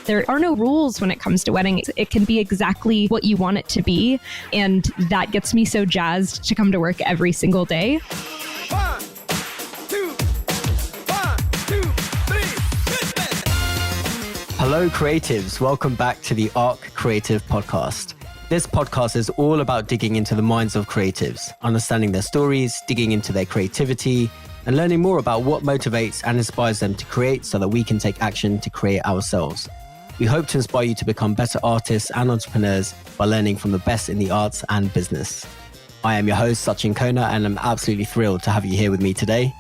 There are no rules when it comes to weddings. It can be exactly what you want it to be. And that gets me so jazzed to come to work every single day. 1, 2, 3. Hello, creatives. Welcome back to the ARC Creative Podcast. This podcast is all about digging into the minds of creatives, understanding their stories, digging into their creativity, and learning more about what motivates and inspires them to create so that we can take action to create ourselves. We hope to inspire you to become better artists and entrepreneurs by learning from the best in the arts and business. I am your host, Sachin, Khona, and I'm absolutely thrilled to have you here with me today.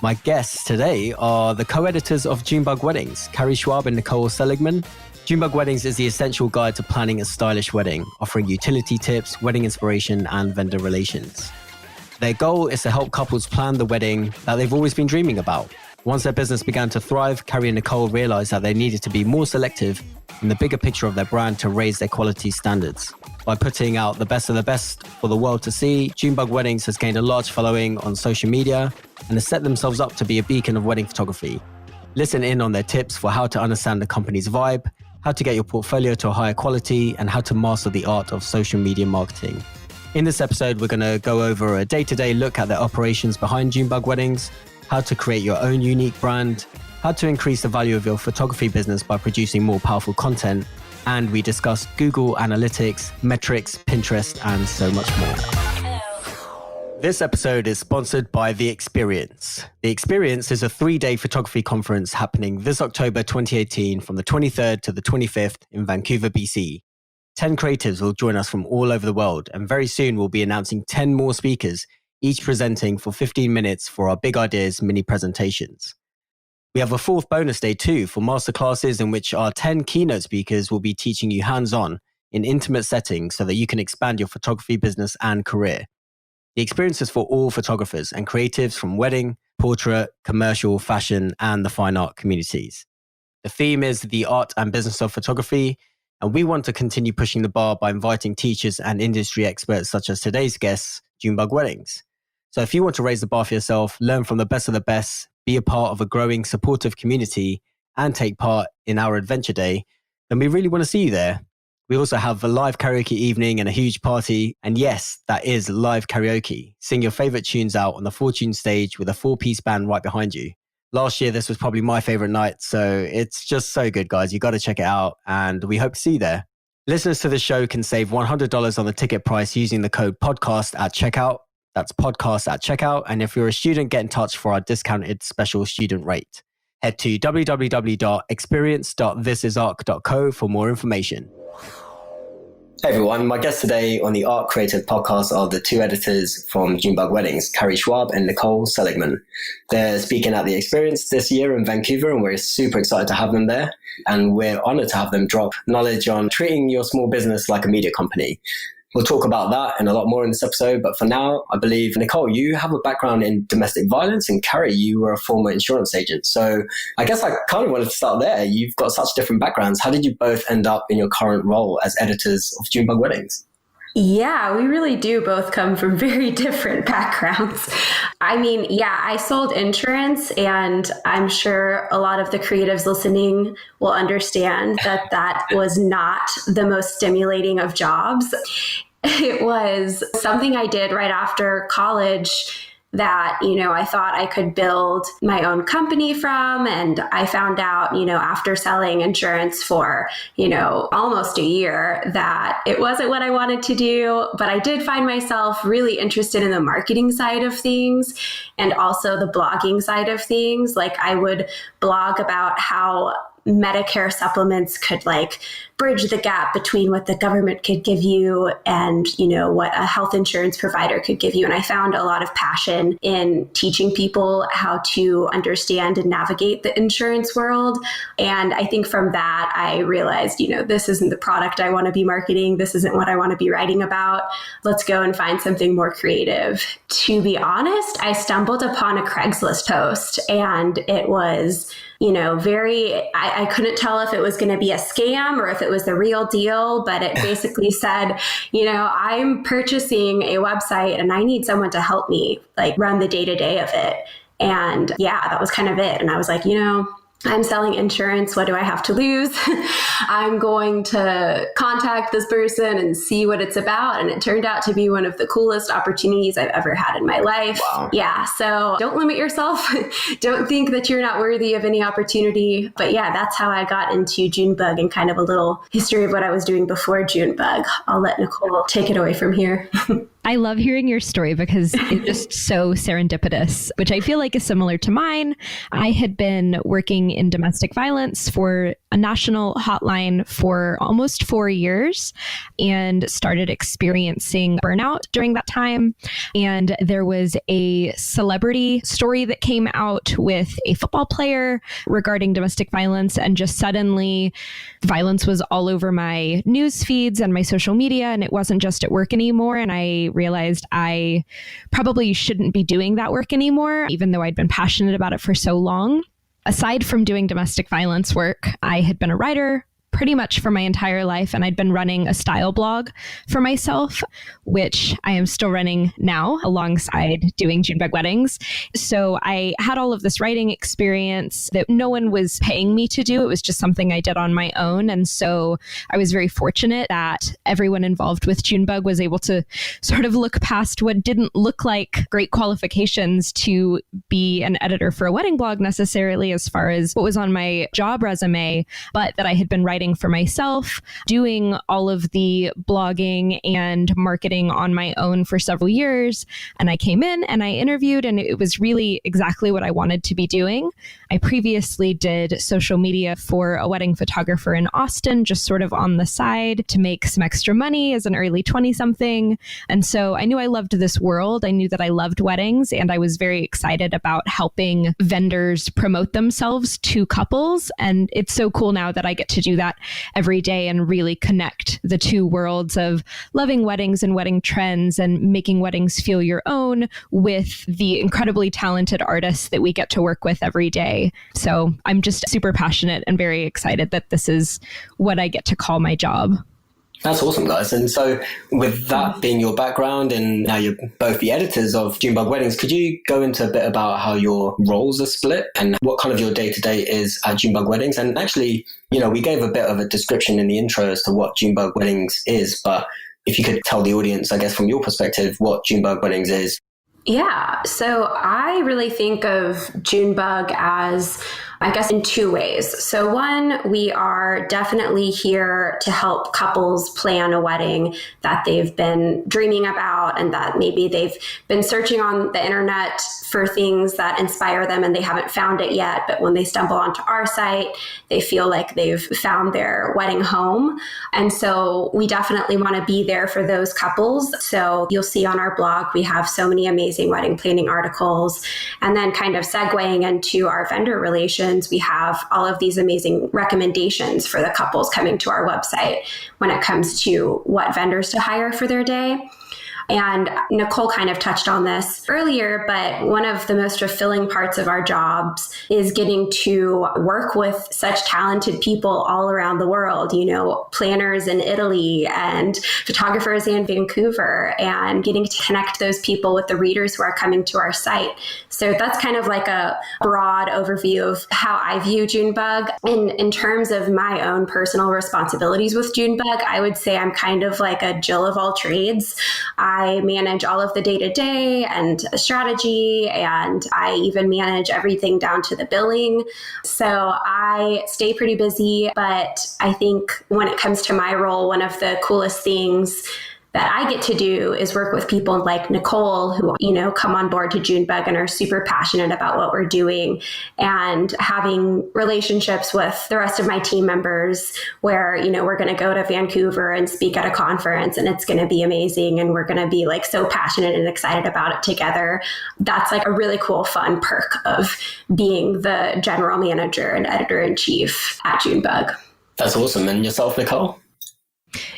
My guests today are the co-editors of Junebug Weddings, Carrie Schwab and Nicole Seligman. Junebug Weddings is the essential guide to planning a stylish wedding, offering utility tips, wedding inspiration, and vendor relations. Their goal is to help couples plan the wedding that they've always been dreaming about. Once their business began to thrive, Carrie and Nicole realized that they needed to be more selective in the bigger picture of their brand to raise their quality standards. By putting out the best of the best for the world to see, Junebug Weddings has gained a large following on social media and has set themselves up to be a beacon of wedding photography. Listen in on their tips for how to understand the company's vibe, how to get your portfolio to a higher quality, and how to master the art of social media marketing. In this episode, we're going to go over a day-to-day look at the operations behind Junebug Weddings, how to create your own unique brand, how to increase the value of your photography business by producing more powerful content, and we discuss Google Analytics, metrics, Pinterest, and so much more. This episode is sponsored by The Experience. The Experience is a 3-day photography conference happening this October 2018 from the 23rd to the 25th in Vancouver, BC. 10 creatives will join us from all over the world, and very soon we'll be announcing 10 more speakers, each presenting for 15 minutes for our Big Ideas mini presentations. We have a 4th bonus day too for masterclasses in which our 10 keynote speakers will be teaching you hands-on in intimate settings so that you can expand your photography business and career. The Experience is for all photographers and creatives from wedding, portrait, commercial, fashion, and the fine art communities. The theme is the art and business of photography, and we want to continue pushing the bar by inviting teachers and industry experts such as today's guests, Junebug Weddings. So if you want to raise the bar for yourself, learn from the best of the best, be a part of a growing supportive community, and take part in our adventure day, then we really want to see you there. We also have a live karaoke evening and a huge party. And yes, that is live karaoke. Sing your favorite tunes out on the Fortune stage with a 4-piece band right behind you. Last year, this was probably my favorite night. So it's just so good, guys. You got to check it out. And we hope to see you there. Listeners to the show can save $100 on the ticket price using the code podcast at checkout. That's podcast at checkout. And if you're a student, get in touch for our discounted special student rate. Head to www.experience.thisisarc.co for more information. Hey everyone, my guests today on the Art Creative Podcast are the 2 editors from Junebug Weddings, Carrie Schwab and Nicole Seligman. They're speaking at the Experience this year in Vancouver, and we're super excited to have them there. And we're honored to have them drop knowledge on treating your small business like a media company. We'll talk about that and a lot more in this episode, but for now, I believe, Nicole, you have a background in domestic violence, and Carrie, you were a former insurance agent. So I guess I kind of wanted to start there. You've got such different backgrounds. How did you both end up in your current role as editors of Junebug Weddings? Yeah, we really do both come from very different backgrounds. I mean, yeah, I sold insurance, and I'm sure a lot of the creatives listening will understand that that was not the most stimulating of jobs. It was something I did right after college that, I thought I could build my own company from. And I found out, after selling insurance for, almost a year, that it wasn't what I wanted to do. But I did find myself really interested in the marketing side of things and also the blogging side of things. Like I would blog about how Medicare supplements could bridge the gap between what the government could give you and, what a health insurance provider could give you. And I found a lot of passion in teaching people how to understand and navigate the insurance world. And I think from that, I realized, this isn't the product I want to be marketing. This isn't what I want to be writing about. Let's go and find something more creative. To be honest, I stumbled upon a Craigslist post, and it was I couldn't tell if it was going to be a scam or if it was the real deal, but it basically said, I'm purchasing a website and I need someone to help me run the day-to-day of it. And yeah, that was kind of it. And I was like, I'm selling insurance. What do I have to lose? I'm going to contact this person and see what it's about. And it turned out to be one of the coolest opportunities I've ever had in my life. Wow. Yeah. So don't limit yourself. Don't think that you're not worthy of any opportunity. But yeah, that's how I got into Junebug and kind of a little history of what I was doing before Junebug. I'll let Nicole take it away from here. I love hearing your story because it's just so serendipitous, which I feel like is similar to mine. I had been working in domestic violence for a national hotline for almost 4 years and started experiencing burnout during that time. And there was a celebrity story that came out with a football player regarding domestic violence, and just suddenly violence was all over my news feeds and my social media, and it wasn't just at work anymore. And I realized I probably shouldn't be doing that work anymore, even though I'd been passionate about it for so long. Aside from doing domestic violence work, I had been a writer pretty much for my entire life, and I'd been running a style blog for myself, which I am still running now alongside doing Junebug Weddings. So I had all of this writing experience that no one was paying me to do. It was just something I did on my own. And so I was very fortunate that everyone involved with Junebug was able to sort of look past what didn't look like great qualifications to be an editor for a wedding blog necessarily, as far as what was on my job resume, but that I had been writing for myself, doing all of the blogging and marketing on my own for several years. And I came in and I interviewed, and it was really exactly what I wanted to be doing. I previously did social media for a wedding photographer in Austin, just sort of on the side to make some extra money as an early 20-something. And so I knew I loved this world. I knew that I loved weddings, and I was very excited about helping vendors promote themselves to couples. And it's so cool now that I get to do that every day and really connect the two worlds of loving weddings and wedding trends and making weddings feel your own with the incredibly talented artists that we get to work with every day. So I'm just super passionate and very excited that this is what I get to call my job. That's awesome, guys. And so with that being your background, and now you're both the editors of Junebug Weddings, could you go into a bit about how your roles are split and what kind of your day-to-day is at Junebug Weddings? And actually, we gave a bit of a description in the intro as to what Junebug Weddings is, but if you could tell the audience, I guess, from your perspective, what Junebug Weddings is. Yeah. So I really think of Junebug as, I guess, in two ways. So one, we are definitely here to help couples plan a wedding that they've been dreaming about, and that maybe they've been searching on the internet for things that inspire them and they haven't found it yet. But when they stumble onto our site, they feel like they've found their wedding home. And so we definitely want to be there for those couples. So you'll see on our blog, we have so many amazing wedding planning articles. And then kind of segueing into our vendor relations, we have all of these amazing recommendations for the couples coming to our website when it comes to what vendors to hire for their day. And Nicole kind of touched on this earlier, but one of the most fulfilling parts of our jobs is getting to work with such talented people all around the world, planners in Italy and photographers in Vancouver, and getting to connect those people with the readers who are coming to our site. So that's kind of like a broad overview of how I view Junebug. In terms of my own personal responsibilities with Junebug, I would say I'm kind of like a Jill of all trades. I manage all of the day-to-day and strategy, and I even manage everything down to the billing. So I stay pretty busy, but I think when it comes to my role, one of the coolest things that I get to do is work with people like Nicole who, come on board to Junebug and are super passionate about what we're doing, and having relationships with the rest of my team members where, we're going to go to Vancouver and speak at a conference, and it's going to be amazing. And we're going to be like so passionate and excited about it together. That's like a really cool, fun perk of being the general manager and editor in chief at Junebug. That's awesome. And yourself, Nicole?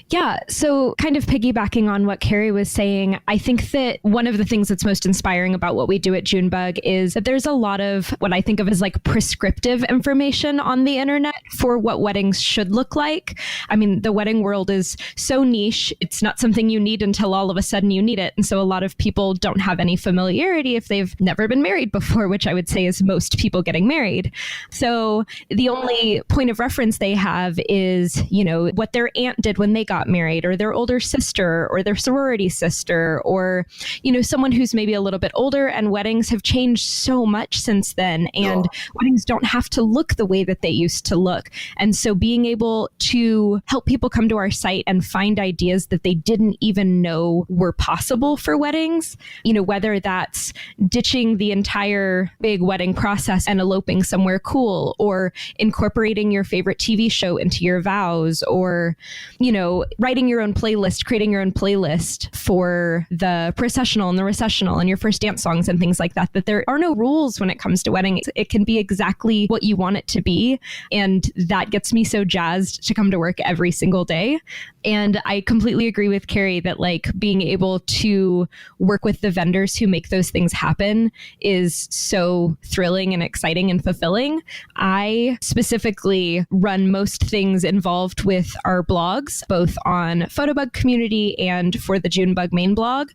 Yeah. So kind of piggybacking on what Carrie was saying, I think that one of the things that's most inspiring about what we do at Junebug is that there's a lot of what I think of as like prescriptive information on the internet for what weddings should look like. I mean, the wedding world is so niche. It's not something you need until all of a sudden you need it. And so a lot of people don't have any familiarity if they've never been married before, which I would say is most people getting married. So the only point of reference they have is, you know, what their aunt did when they got married, or their older sister, or their sorority sister, or, you know, someone who's maybe a little bit older. And weddings have changed so much since then. And weddings don't have to look the way that they used to look. And so being able to help people come to our site and find ideas that they didn't even know were possible for weddings, you know, whether that's ditching the entire big wedding process and eloping somewhere cool, or incorporating your favorite TV show into your vows, or, you know, writing your own playlist, creating your own playlist for the processional and the recessional and your first dance songs and things like that, that there are no rules when it comes to weddings. It can be exactly what you want it to be. And that gets me so jazzed to come to work every single day. And I completely agree with Carrie that like being able to work with the vendors who make those things happen is so thrilling and exciting and fulfilling. I specifically run most things involved with our blogs, both on Photobug community and for the Junebug main blog,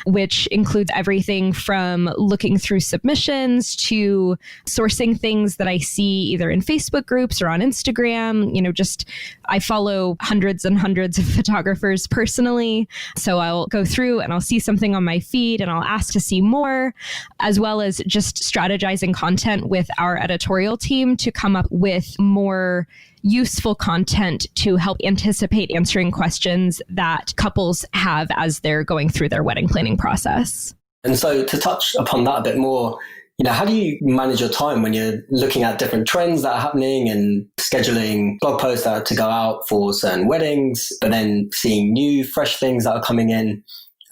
which includes everything from looking through submissions to sourcing things that I see either in Facebook groups or on Instagram. You know, just I follow hundreds and hundreds of photographers personally. So I'll go through and I'll see something on my feed and I'll ask to see more, as well as just strategizing content with our editorial team to come up with more useful content to help anticipate answering questions that couples have as they're going through their wedding planning process. And so to touch upon that a bit more, you know, how do you manage your time when you're looking at different trends that are happening and scheduling blog posts that are to go out for certain weddings, but then seeing new, fresh things that are coming in?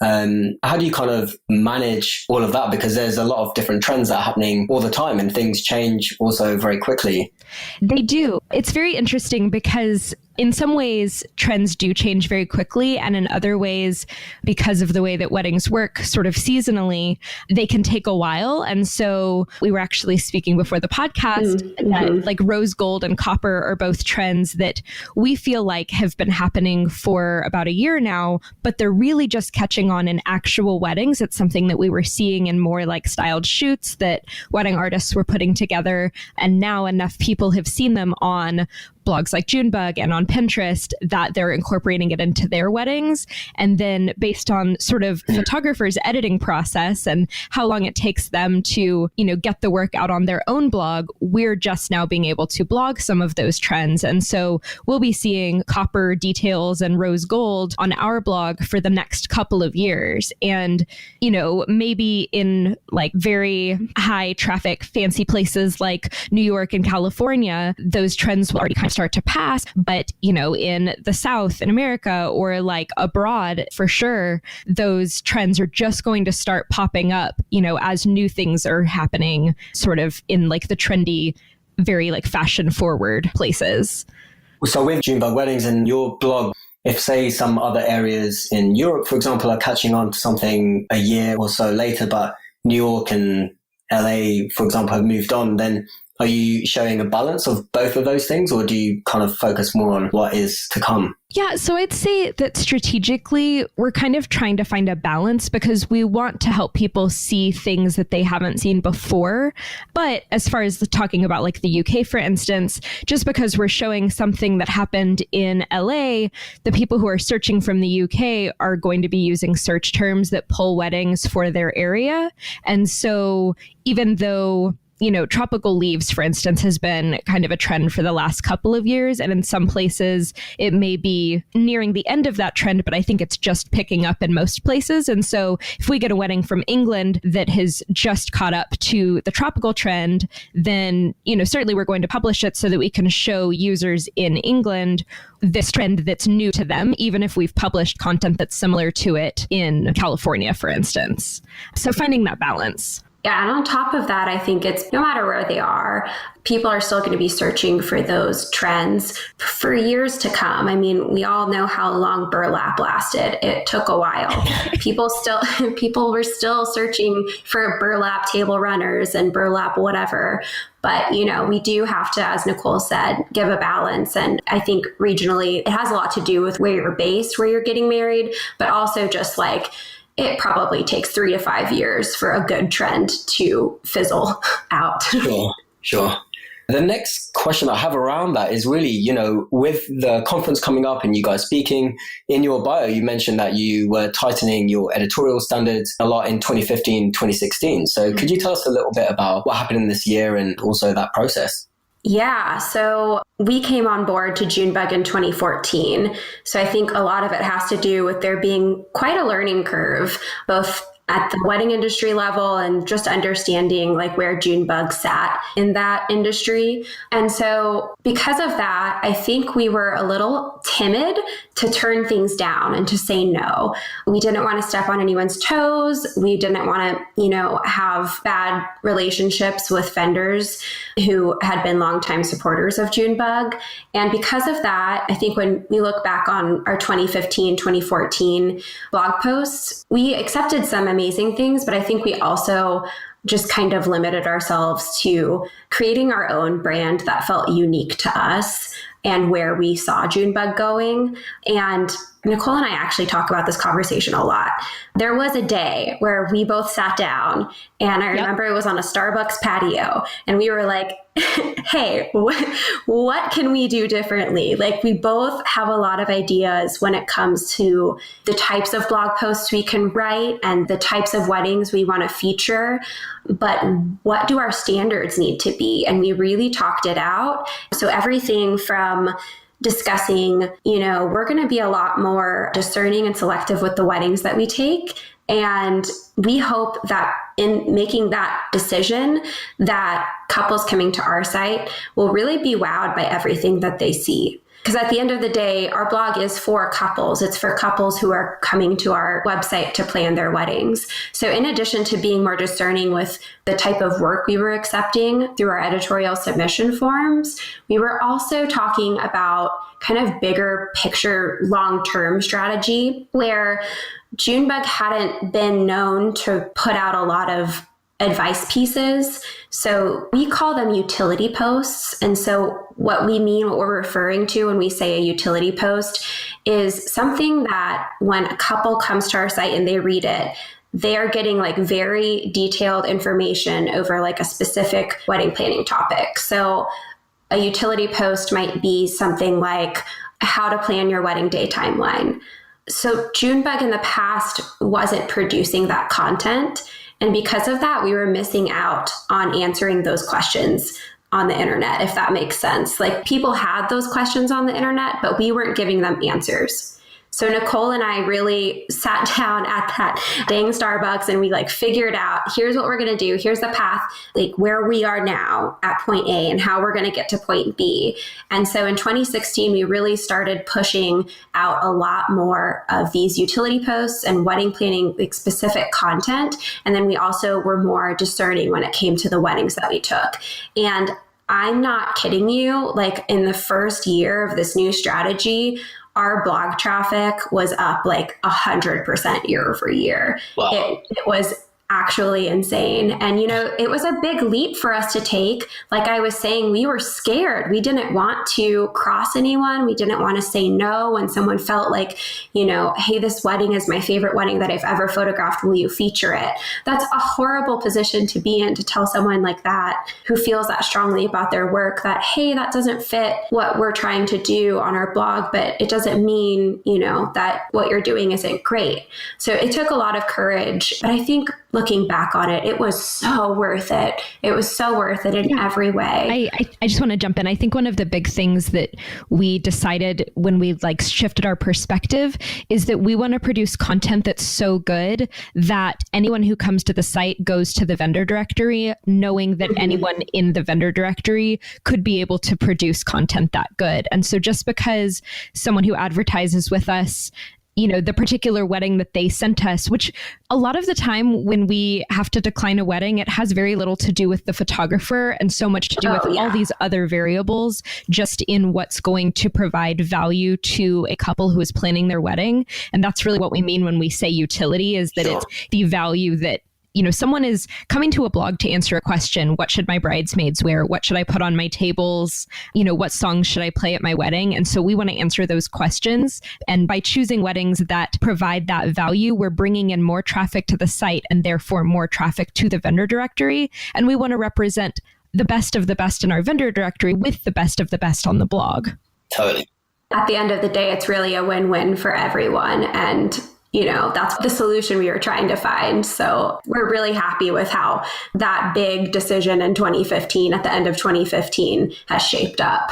How do you kind of manage all of that? Because there's a lot of different trends that are happening all the time and things change also very quickly. They do. It's very interesting because in some ways, trends do change very quickly. And in other ways, because of the way that weddings work sort of seasonally, they can take a while. And so we were actually speaking before the podcast that like rose gold and copper are both trends that we feel like have been happening for about a year now, but they're really just catching on in actual weddings. It's something that we were seeing in more like styled shoots that wedding artists were putting together. And now enough people have seen them on blogs like Junebug and on Pinterest that they're incorporating it into their weddings. And then based on sort of photographers' editing process and how long it takes them to, you know, get the work out on their own blog, we're just now being able to blog some of those trends. And so we'll be seeing copper details and rose gold on our blog for the next couple of years. And, you know, maybe in like very high traffic, fancy places like New York and California, those trends will already kind of start to pass. But, you know, in the South in America or like abroad, for sure, those trends are just going to start popping up, you know, as new things are happening sort of in like the trendy, very like fashion forward places. So with Junebug Weddings and your blog, if say some other areas in Europe, for example, are catching on to something a year or so later, but New York and LA, for example, have moved on, then are you showing a balance of both of those things, or do you kind of focus more on what is to come? Yeah, so I'd say that strategically, we're kind of trying to find a balance because we want to help people see things that they haven't seen before. But as far as talking about like the UK, for instance, just because we're showing something that happened in LA, the people who are searching from the UK are going to be using search terms that pull weddings for their area. And so even though, you know, tropical leaves, for instance, has been kind of a trend for the last couple of years. And in some places, it may be nearing the end of that trend, but I think it's just picking up in most places. And so if we get a wedding from England that has just caught up to the tropical trend, then, you know, certainly we're going to publish it so that we can show users in England this trend that's new to them, even if we've published content that's similar to it in California, for instance. So finding that balance. Yeah, and on top of that, I think it's no matter where they are, people are still going to be searching for those trends for years to come. I mean, we all know how long burlap lasted. It took a while. People were still searching for burlap table runners and burlap whatever. But, we do have to, as Nicole said, give a balance. And I think regionally, it has a lot to do with where you're based, where you're getting married, but also just like, it probably takes 3 to 5 years for a good trend to fizzle out. Sure. The next question I have around that is really, with the conference coming up and you guys speaking, in your bio, you mentioned that you were tightening your editorial standards a lot in 2015, 2016. So could you tell us a little bit about what happened in this year and also that process? Yeah, so we came on board to Junebug in 2014. So I think a lot of it has to do with there being quite a learning curve, both at the wedding industry level and just understanding like where Junebug sat in that industry. And so because of that, I think we were a little timid to turn things down and to say no. We didn't want to step on anyone's toes. We didn't want to, have bad relationships with vendors who had been longtime supporters of Junebug. And because of that, I think when we look back on our 2015, 2014 blog posts, we accepted some amazing things, but I think we also just kind of limited ourselves to creating our own brand that felt unique to us and where we saw Junebug going. And Nicole and I actually talk about this conversation a lot. There was a day where we both sat down, and I remember it was on a Starbucks patio, and we were like, hey, what can we do differently? Like, we both have a lot of ideas when it comes to the types of blog posts we can write and the types of weddings we want to feature. But what do our standards need to be? And we really talked it out. So everything from discussing, we're going to be a lot more discerning and selective with the weddings that we take. And we hope that in making that decision, that couples coming to our site will really be wowed by everything that they see. Because at the end of the day, our blog is for couples. It's for couples who are coming to our website to plan their weddings. So in addition to being more discerning with the type of work we were accepting through our editorial submission forms, we were also talking about kind of bigger picture, long-term strategy, where Junebug hadn't been known to put out a lot of advice pieces. So we call them utility posts. And so what we're referring to when we say a utility post is something that when a couple comes to our site and they read it, they are getting like very detailed information over like a specific wedding planning topic. So a utility post might be something like how to plan your wedding day timeline. So Junebug in the past wasn't producing that content. And because of that, we were missing out on answering those questions on the internet, if that makes sense. Like, people had those questions on the internet, but we weren't giving them answers. So Nicole and I really sat down at that dang Starbucks and we figured out, here's what we're going to do. Here's the path, where we are now at point A and how we're going to get to point B. And so in 2016, we really started pushing out a lot more of these utility posts and wedding planning specific content. And then we also were more discerning when it came to the weddings that we took. And I'm not kidding you, in the first year of this new strategy, our blog traffic was up 100% year over year. Wow. It was actually insane. And, it was a big leap for us to take. Like I was saying, we were scared. We didn't want to cross anyone. We didn't want to say no when someone felt like, hey, this wedding is my favorite wedding that I've ever photographed. Will you feature it? That's a horrible position to be in, to tell someone like that who feels that strongly about their work that, hey, that doesn't fit what we're trying to do on our blog, but it doesn't mean, that what you're doing isn't great. So it took a lot of courage, but I think looking back on it, it was so worth it. It was so worth it in every way. I just want to jump in. I think one of the big things that we decided when we shifted our perspective is that we want to produce content that's so good that anyone who comes to the site goes to the vendor directory knowing that anyone in the vendor directory could be able to produce content that good. And so just because someone who advertises with us the particular wedding that they sent us, which a lot of the time when we have to decline a wedding, it has very little to do with the photographer and so much to do with all these other variables just in what's going to provide value to a couple who is planning their wedding. And that's really what we mean when we say utility, is that it's the value that someone is coming to a blog to answer a question. What should my bridesmaids wear? What should I put on my tables? What songs should I play at my wedding? And so we want to answer those questions. And by choosing weddings that provide that value, we're bringing in more traffic to the site and therefore more traffic to the vendor directory. And we want to represent the best of the best in our vendor directory with the best of the best on the blog. Totally. At the end of the day, it's really a win-win for everyone. And that's the solution we were trying to find. So we're really happy with how that big decision in 2015, at the end of 2015, has shaped up.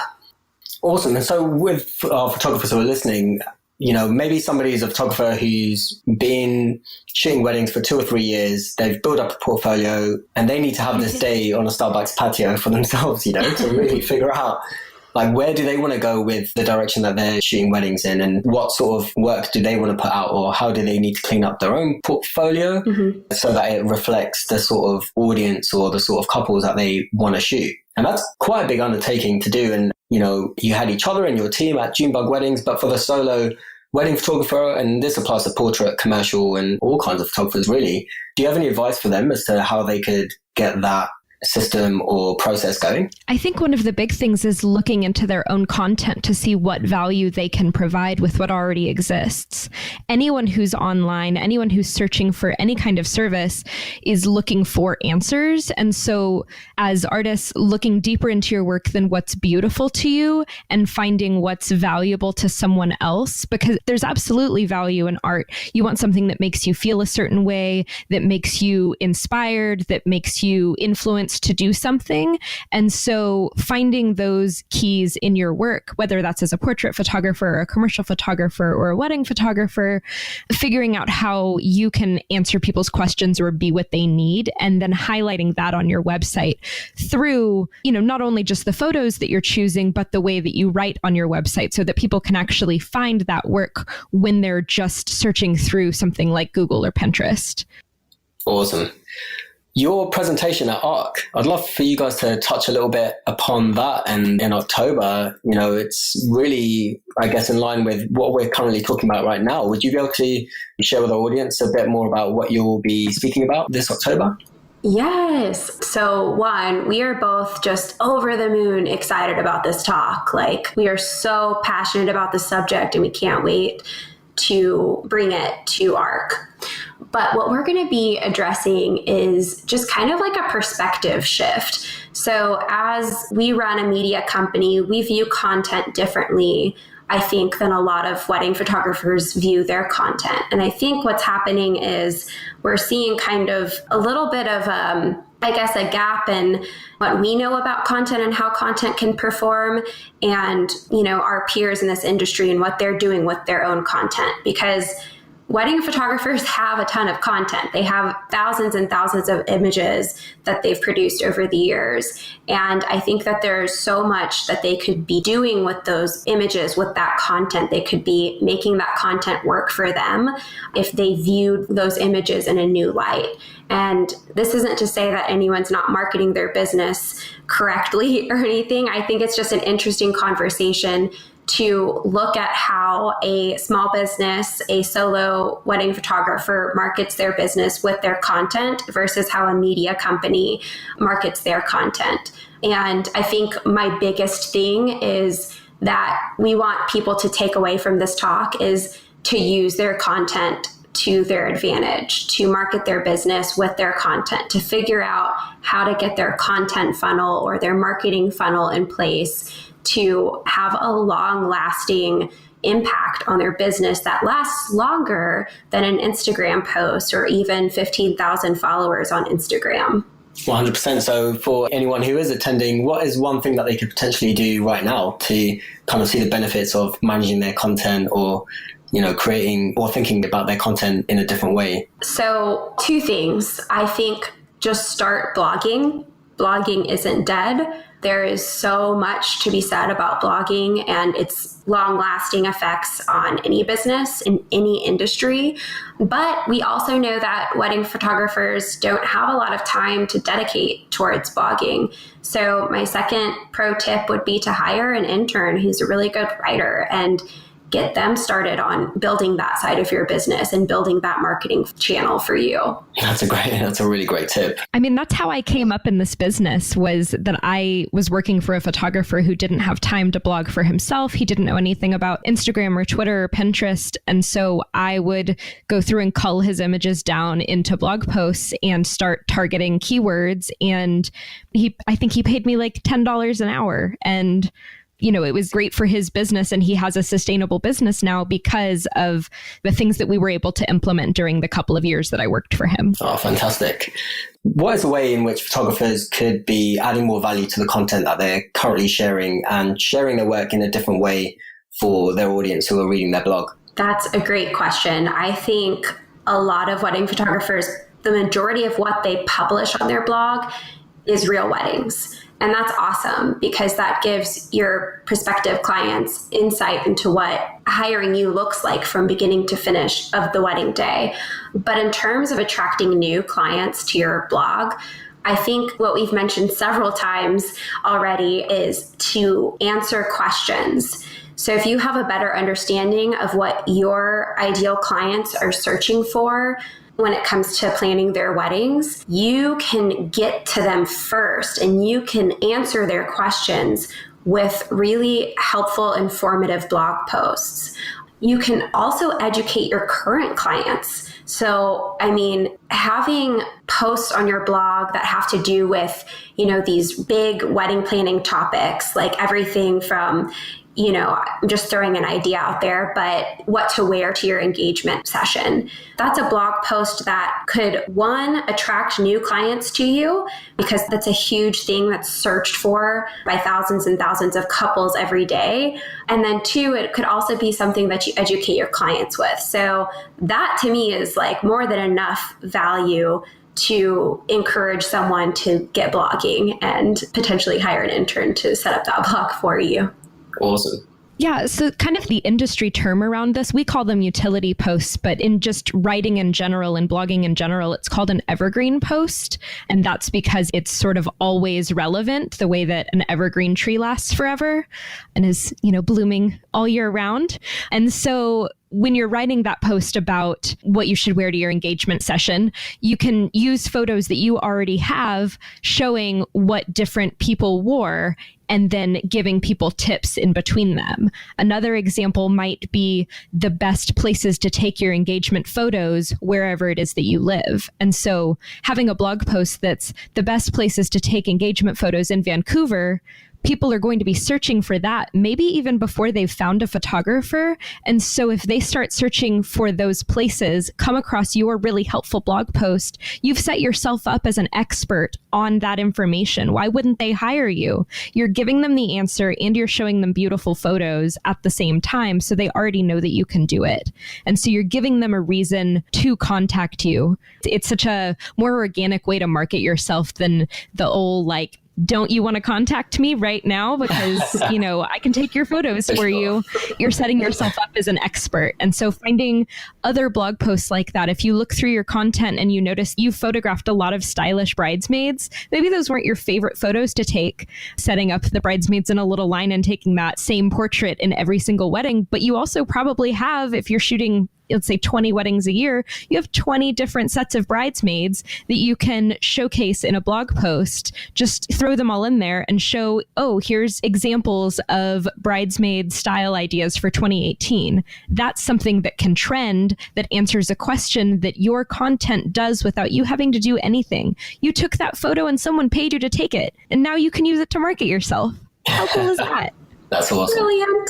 Awesome. And so with our photographers who are listening, maybe somebody's a photographer who's been shooting weddings for 2 or 3 years. They've built up a portfolio and they need to have this day on a Starbucks patio for themselves, to really figure out where do they want to go with the direction that they're shooting weddings in, and what sort of work do they want to put out, or how do they need to clean up their own portfolio so that it reflects the sort of audience or the sort of couples that they want to shoot. And that's quite a big undertaking to do. And, you had each other and your team at Junebug Weddings, but for the solo wedding photographer, and this applies to portrait, commercial, and all kinds of photographers really, do you have any advice for them as to how they could get that system or process going? I think one of the big things is looking into their own content to see what value they can provide with what already exists. Anyone who's online, anyone who's searching for any kind of service is looking for answers. And so as artists, looking deeper into your work than what's beautiful to you and finding what's valuable to someone else, because there's absolutely value in art. You want something that makes you feel a certain way, that makes you inspired, that makes you influenced to do something. And so finding those keys in your work, whether that's as a portrait photographer or a commercial photographer or a wedding photographer, figuring out how you can answer people's questions or be what they need, and then highlighting that on your website through, not only just the photos that you're choosing, but the way that you write on your website so that people can actually find that work when they're just searching through something like Google or Pinterest. Awesome. Your presentation at ARC, I'd love for you guys to touch a little bit upon that. And in October, it's really, I guess, in line with what we're currently talking about right now. Would you be able to share with our audience a bit more about what you'll be speaking about this October? Yes. So one, we are both just over the moon excited about this talk. We are so passionate about the subject and we can't wait to bring it to ARC. But what we're going to be addressing is just kind of like a perspective shift. So as we run a media company, we view content differently, I think, than a lot of wedding photographers view their content. And I think what's happening is we're seeing kind of a little bit of, a gap in what we know about content and how content can perform and, our peers in this industry and what they're doing with their own content. Because wedding photographers have a ton of content. They have thousands and thousands of images that they've produced over the years. And I think that there's so much that they could be doing with those images, with that content. They could be making that content work for them if they viewed those images in a new light. And this isn't to say that anyone's not marketing their business correctly or anything. I think it's just an interesting conversation to look at how a small business, a solo wedding photographer markets their business with their content versus how a media company markets their content. And I think my biggest thing is that we want people to take away from this talk is to use their content to their advantage, to market their business with their content, to figure out how to get their content funnel or their marketing funnel in place to have a long-lasting impact on their business that lasts longer than an Instagram post or even 15,000 followers on Instagram. 100%. So for anyone who is attending, what is one thing that they could potentially do right now to kind of see the benefits of managing their content or, creating or thinking about their content in a different way? So 2 things. I think just start blogging. Blogging isn't dead. There is so much to be said about blogging and its long-lasting effects on any business in any industry. But we also know that wedding photographers don't have a lot of time to dedicate towards blogging. So my second pro tip would be to hire an intern who's a really good writer and get them started on building that side of your business and building that marketing channel for you. That's a really great tip. I mean, that's how I came up in this business, was that I was working for a photographer who didn't have time to blog for himself. He didn't know anything about Instagram or Twitter or Pinterest. And so I would go through and cull his images down into blog posts and start targeting keywords. And I think he paid me like $10 an hour. And it was great for his business, and he has a sustainable business now because of the things that we were able to implement during the couple of years that I worked for him. Oh, fantastic. What is a way in which photographers could be adding more value to the content that they're currently sharing and sharing their work in a different way for their audience who are reading their blog? That's a great question. I think a lot of wedding photographers, the majority of what they publish on their blog is real weddings. And that's awesome because that gives your prospective clients insight into what hiring you looks like from beginning to finish of the wedding day. But in terms of attracting new clients to your blog, I think what we've mentioned several times already is to answer questions. So if you have a better understanding of what your ideal clients are searching for when it comes to planning their weddings, you can get to them first and you can answer their questions with really helpful, informative blog posts. You can also educate your current clients. So, having posts on your blog that have to do with, these big wedding planning topics, like everything from, I'm just throwing an idea out there, but what to wear to your engagement session. That's a blog post that could, one, attract new clients to you because that's a huge thing that's searched for by thousands and thousands of couples every day. And then two, it could also be something that you educate your clients with. So that to me is like more than enough value to encourage someone to get blogging and potentially hire an intern to set up that blog for you. Awesome. Yeah, so kind of the industry term around this, we call them utility posts, but in just writing in general and blogging in general, it's called an evergreen post. And that's because it's sort of always relevant, the way that an evergreen tree lasts forever and is, blooming all year round. And so when you're writing that post about what you should wear to your engagement session, you can use photos that you already have showing what different people wore and then giving people tips in between them. Another example might be the best places to take your engagement photos wherever it is that you live. And so having a blog post that's the best places to take engagement photos in Vancouver, people are going to be searching for that maybe even before they've found a photographer. And so if they start searching for those places, come across your really helpful blog post, you've set yourself up as an expert on that information. Why wouldn't they hire you? You're giving them the answer and you're showing them beautiful photos at the same time. So they already know that you can do it. And so you're giving them a reason to contact you. It's such a more organic way to market yourself than the old don't you want to contact me right now? Because, I can take your photos for you. You're setting yourself up as an expert. And so finding other blog posts like that, if you look through your content and you notice you photographed a lot of stylish bridesmaids, maybe those weren't your favorite photos to take, setting up the bridesmaids in a little line and taking that same portrait in every single wedding. But you also probably have, if you're shooting let's say 20 weddings a year, you have 20 different sets of bridesmaids that you can showcase in a blog post. Just throw them all in there and show, here's examples of bridesmaid style ideas for 2018. That's something that can trend, that answers a question that your content does without you having to do anything. You took that photo and someone paid you to take it, and now you can use it to market yourself. How cool is that? That's awesome. Brilliant.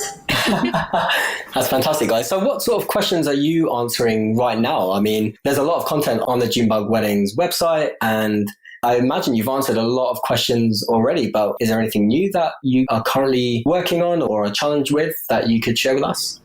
That's fantastic, guys. So what sort of questions are you answering right now? There's a lot of content on the Junebug Weddings website, and I imagine you've answered a lot of questions already, but is there anything new that you are currently working on or a challenge with that you could share with us?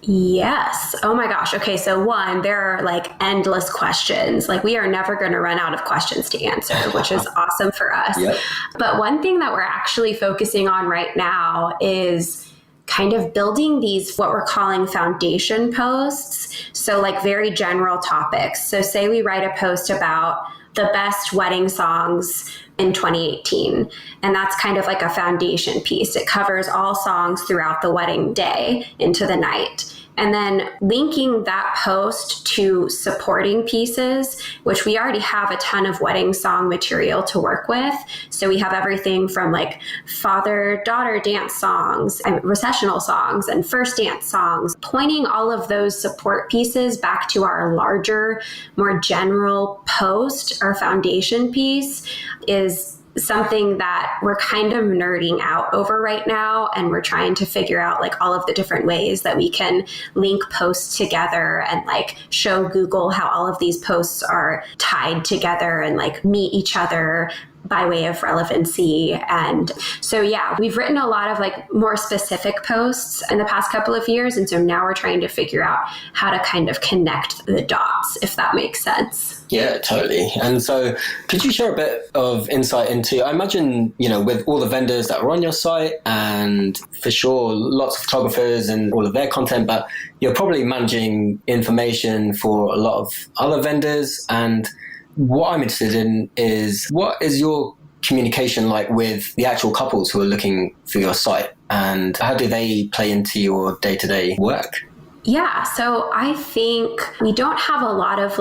Yes. Oh my gosh. Okay. So one, there are like endless questions. Like we are never going to run out of questions to answer, which is awesome for us. Yep. But one thing that we're actually focusing on right now is kind of building these, what we're calling foundation posts. So like very general topics. So say we write a post about the best wedding songs in 2018. And that's kind of like a foundation piece. It covers all songs throughout the wedding day into the night. And then linking that post to supporting pieces, which we already have a ton of wedding song material to work with. So we have everything from like father-daughter dance songs and recessional songs and first dance songs, pointing all of those support pieces back to our larger, more general post, our foundation piece is something that we're kind of nerding out over right now. And we're trying to figure out like all of the different ways that we can link posts together and like show Google how all of these posts are tied together and like meet each other by way of relevancy. And so, yeah, we've written a lot of like more specific posts in the past couple of years. And so now we're trying to figure out how to kind of connect the dots, if that makes sense. Yeah, totally. And so could you share a bit of insight into, I imagine, you know, with all the vendors that are on your site and for sure lots of photographers and all of their content, but you're probably managing information for a lot of other vendors. And what I'm interested in is, what is your communication like with the actual couples who are looking for your site, and how do they play into your day-to-day work? Yeah, so I think we don't have a live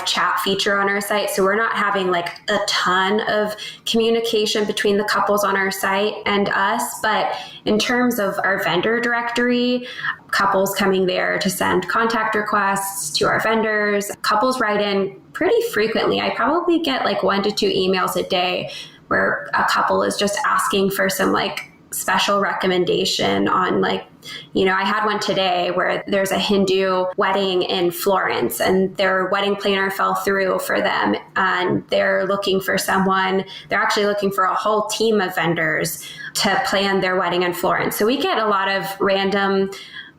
chat feature on our site. So we're not having like a ton of communication between the couples on our site and us. But in terms of our vendor directory, couples coming there to send contact requests to our vendors, couples write in pretty frequently. I probably get like 1 to 2 emails a day where a couple is just asking for some like special recommendation on like, you know, I had one today where there's a Hindu wedding in Florence and their wedding planner fell through for them and they're looking for someone, they're actually looking for a whole team of vendors to plan their wedding in Florence. So we get a lot of random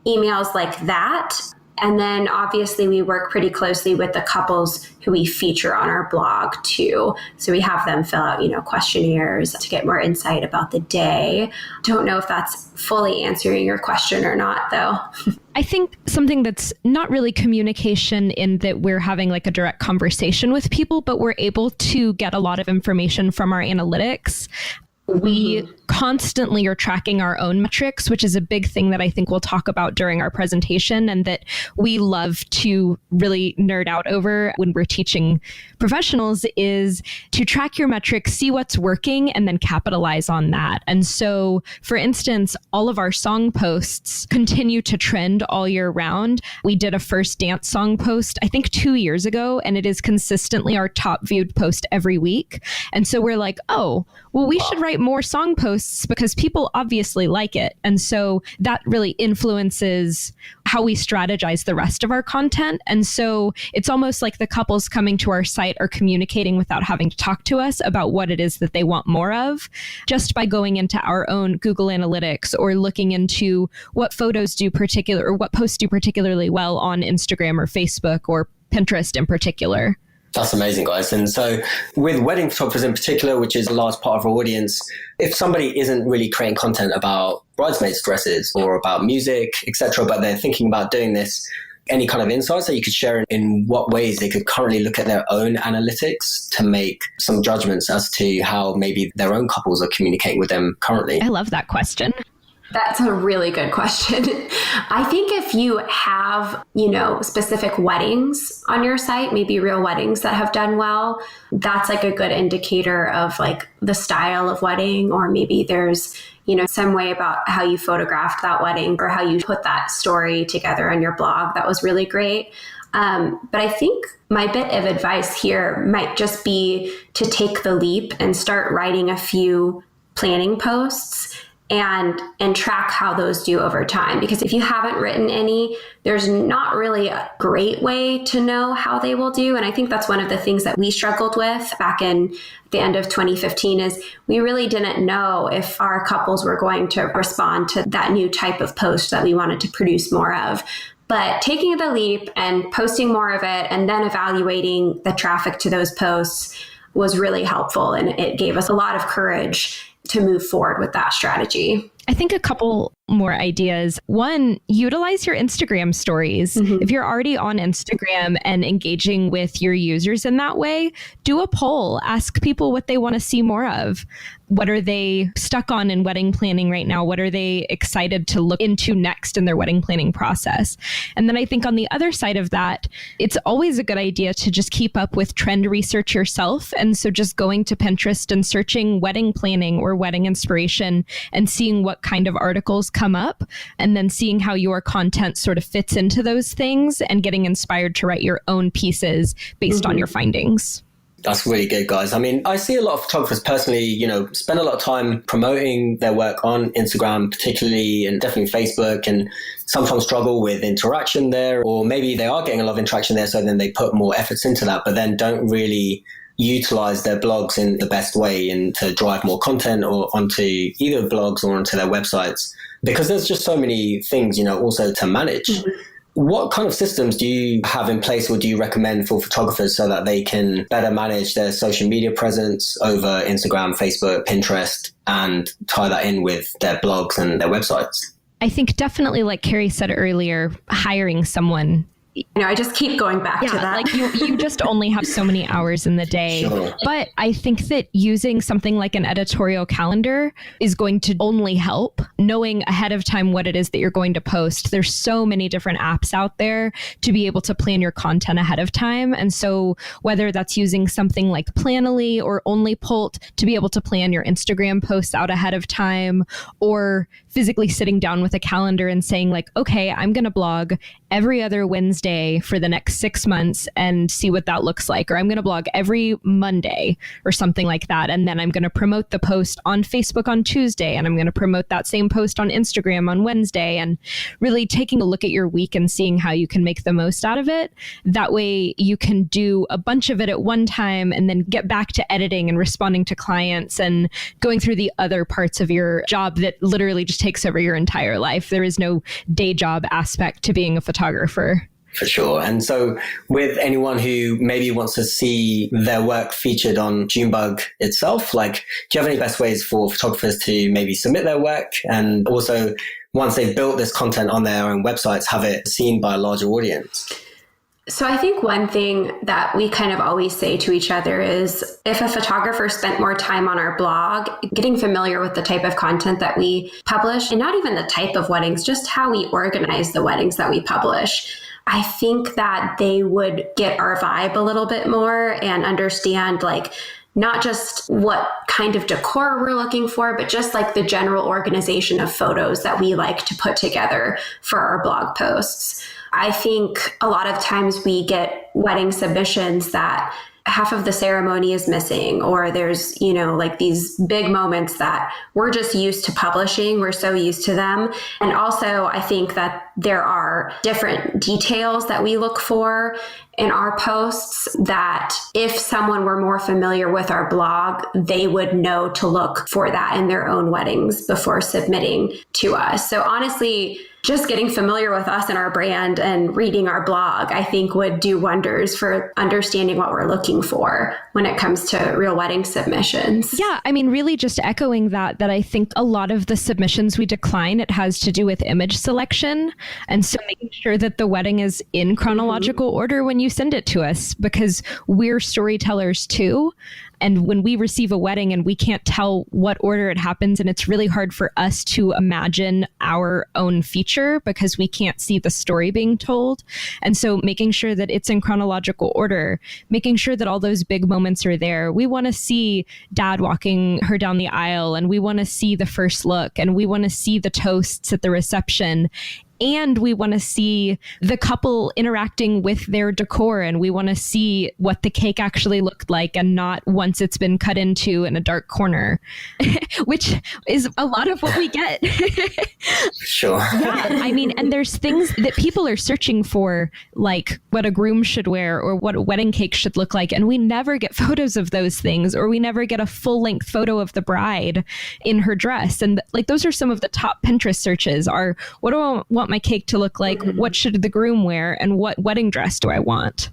emails like that. And then obviously we work pretty closely with the couples who we feature on our blog too. So we have them fill out, you know, questionnaires to get more insight about the day. Don't know if that's fully answering your question or not though. I think something that's not really communication in that we're having like a direct conversation with people, but we're able to get a lot of information from our analytics. We constantly are tracking our own metrics, which is a big thing that I think we'll talk about during our presentation and that we love to really nerd out over when we're teaching professionals is to track your metrics, see what's working, and then capitalize on that. And so, for instance, all of our song posts continue to trend all year round. We did a first dance song post, I think 2 years ago, and it is consistently our top viewed post every week. And so we're like, oh, well, we should write more song posts because people obviously like it. And so that really influences how we strategize the rest of our content. And so it's almost like the couples coming to our site are communicating without having to talk to us about what it is that they want more of, just by going into our own Google Analytics or looking into what photos do particular or what posts do particularly well on Instagram or Facebook or Pinterest in particular. That's amazing, guys. And so with wedding photographers in particular, which is a large part of our audience, if somebody isn't really creating content about bridesmaids' dresses or about music, etc., but they're thinking about doing this, any kind of insights that you could share in what ways they could currently look at their own analytics to make some judgments as to how maybe their own couples are communicating with them currently? I love that question. That's a really good question. I think if you have, you know, specific weddings on your site, maybe real weddings that have done well, that's like a good indicator of like the style of wedding, or maybe there's, you know, some way about how you photographed that wedding or how you put that story together on your blog. That was really great. But I think my bit of advice here might just be to take the leap and start writing a few planning posts and track how those do over time. Because if you haven't written any, there's not really a great way to know how they will do. And I think that's one of the things that we struggled with back in the end of 2015 is we really didn't know if our couples were going to respond to that new type of post that we wanted to produce more of. But taking the leap and posting more of it and then evaluating the traffic to those posts was really helpful. And it gave us a lot of courage to move forward with that strategy. I think a couple more ideas. One, utilize your Instagram stories. If you're already on Instagram and engaging with your users in that way, do a poll. Ask people what they want to see more of. What are they stuck on in wedding planning right now? What are they excited to look into next in their wedding planning process? And then I think on the other side of that, it's always a good idea to just keep up with trend research yourself. And so just going to Pinterest and searching wedding planning or wedding inspiration and seeing what kind of articles come up, and then seeing how your content sort of fits into those things and getting inspired to write your own pieces based on your findings. That's really good, guys. I mean, I see a lot of photographers personally, spend a lot of time promoting their work on Instagram, particularly, and definitely Facebook, and sometimes struggle with interaction there, or maybe they are getting a lot of interaction there, so then they put more efforts into that, but then don't really utilize their blogs in the best way and to drive more content or onto either blogs or onto their websites, because there's just so many things, also to manage. What kind of systems do you have in place or do you recommend for photographers so that they can better manage their social media presence over Instagram, Facebook, Pinterest, and tie that in with their blogs and their websites? I think definitely, like Carrie said earlier, hiring someone. I just keep going back to that. Like you just only have so many hours in the day. Sure. But I think that using something like an editorial calendar is going to only help. Knowing ahead of time what it is that you're going to post. There's so many different apps out there to be able to plan your content ahead of time. And so whether that's using something like Planoly or OnlyPult to be able to plan your Instagram posts out ahead of time, or physically sitting down with a calendar and saying like, okay, I'm going to blog every other Wednesday for the next 6 months and see what that looks like. Or I'm going to blog every Monday or something like that. And then I'm going to promote the post on Facebook on Tuesday. And I'm going to promote that same post on Instagram on Wednesday. And really taking a look at your week and seeing how you can make the most out of it. That way you can do a bunch of it at one time and then get back to editing and responding to clients and going through the other parts of your job that literally just takes over your entire life. There is no day job aspect to being a photographer. For sure. And so with anyone who maybe wants to see their work featured on Junebug itself, do you have any best ways for photographers to maybe submit their work? And also, once they've built this content on their own websites, have it seen by a larger audience? So I think one thing that we kind of always say to each other is if a photographer spent more time on our blog, getting familiar with the type of content that we publish, and not even the type of weddings, just how we organize the weddings that we publish, I think that they would get our vibe a little bit more and understand not just what kind of decor we're looking for, but just the general organization of photos that we like to put together for our blog posts. I think a lot of times we get wedding submissions that half of the ceremony is missing, or there's, these big moments that we're just used to publishing. We're so used to them. And also, I think that there are different details that we look for in our posts that if someone were more familiar with our blog, they would know to look for that in their own weddings before submitting to us. So honestly, just getting familiar with us and our brand and reading our blog, I think would do wonders for understanding what we're looking for when it comes to real wedding submissions. Yeah, I mean, really just echoing that I think a lot of the submissions we decline, it has to do with image selection. And so making sure that the wedding is in chronological order when you send it to us, because we're storytellers too. And when we receive a wedding and we can't tell what order it happens, and it's really hard for us to imagine our own feature because we can't see the story being told. And so making sure that it's in chronological order, making sure that all those big moments are there. We want to see dad walking her down the aisle, and we want to see the first look, and we want to see the toasts at the reception. And we want to see the couple interacting with their decor, and we want to see what the cake actually looked like and not one once it's been cut into in a dark corner, which is a lot of what we get. Sure. Yeah, I mean, and there's things that people are searching for, like what a groom should wear or what a wedding cake should look like. And we never get photos of those things, or we never get a full length photo of the bride in her dress. And like, those are some of the top Pinterest searches are, what do I want my cake to look like? What should the groom wear? And what wedding dress do I want?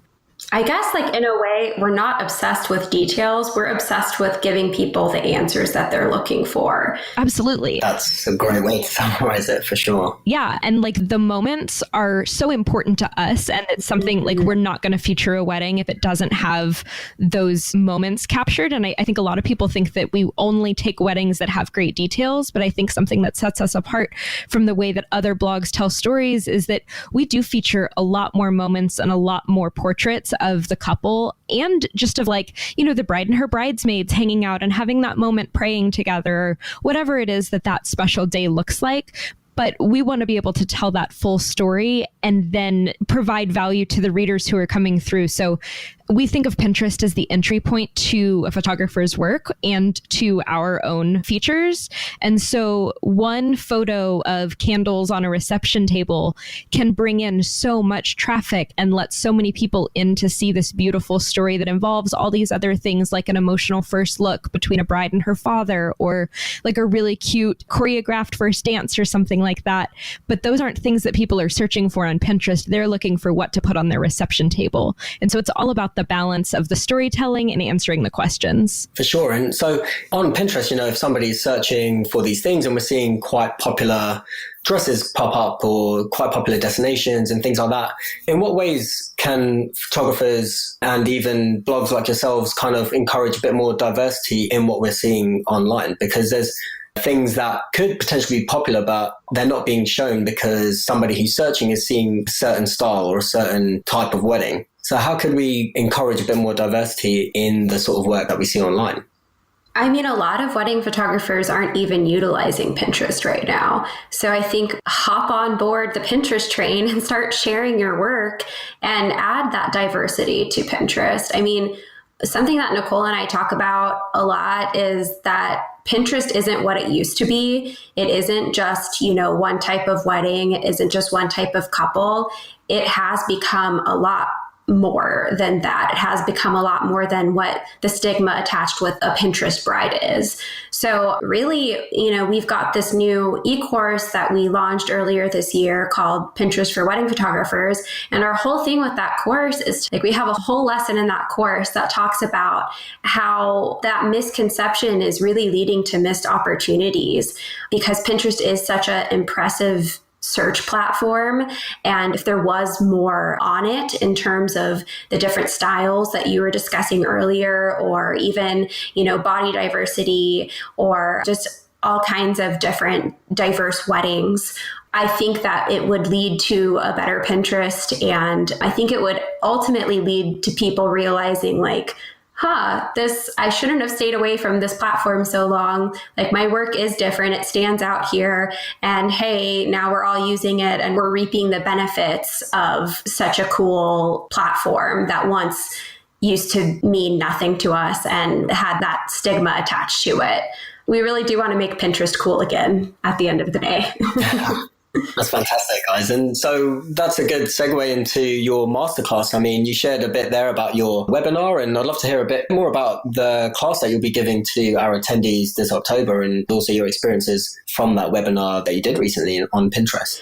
I guess, like, in a way, we're not obsessed with details. We're obsessed with giving people the answers that they're looking for. Absolutely. That's a great way to summarize it, for sure. Yeah. And like, the moments are so important to us. And it's something like, we're not going to feature a wedding if it doesn't have those moments captured. And I think a lot of people think that we only take weddings that have great details. But I think something that sets us apart from the way that other blogs tell stories is that we do feature a lot more moments and a lot more portraits of the couple, and just of, like, you know, the bride and her bridesmaids hanging out and having that moment praying together, or whatever it is that that special day looks like. But we want to be able to tell that full story and then provide value to the readers who are coming through. So we think of Pinterest as the entry point to a photographer's work and to our own features. And so one photo of candles on a reception table can bring in so much traffic and let so many people in to see this beautiful story that involves all these other things, like an emotional first look between a bride and her father, or like a really cute choreographed first dance or something like that. But those aren't things that people are searching for on Pinterest. They're looking for what to put on their reception table. And so it's all about the balance of the storytelling and answering the questions. For sure. And so on Pinterest, you know, if somebody's searching for these things, and we're seeing quite popular dresses pop up or quite popular destinations and things like that, in what ways can photographers and even blogs like yourselves kind of encourage a bit more diversity in what we're seeing online? Because there's things that could potentially be popular, but they're not being shown because somebody who's searching is seeing a certain style or a certain type of wedding. So how could we encourage a bit more diversity in the sort of work that we see online? I mean, a lot of wedding photographers aren't even utilizing Pinterest right now. So I think hop on board the Pinterest train and start sharing your work and add that diversity to Pinterest. I mean, something that Nicole and I talk about a lot is that Pinterest isn't what it used to be. It isn't just, you know, one type of wedding. It isn't just one type of couple. It has become a lot more than that. It has become a lot more than what the stigma attached with a Pinterest bride is. So really, you know, we've got this new e-course that we launched earlier this year called Pinterest for Wedding Photographers. And our whole thing with that course is, like, we have a whole lesson in that course that talks about how that misconception is really leading to missed opportunities, because Pinterest is such an impressive search platform. And if there was more on it in terms of the different styles that you were discussing earlier, or even, you know, body diversity, or just all kinds of different diverse weddings, I think that it would lead to a better Pinterest. And I think it would ultimately lead to people realizing, like, I shouldn't have stayed away from this platform so long. Like, my work is different. It stands out here. And hey, now we're all using it and we're reaping the benefits of such a cool platform that once used to mean nothing to us and had that stigma attached to it. We really do want to make Pinterest cool again at the end of the day. That's fantastic, guys. And so that's a good segue into your masterclass. I mean, you shared a bit there about your webinar, and I'd love to hear a bit more about the class that you'll be giving to our attendees this October, and also your experiences from that webinar that you did recently on Pinterest.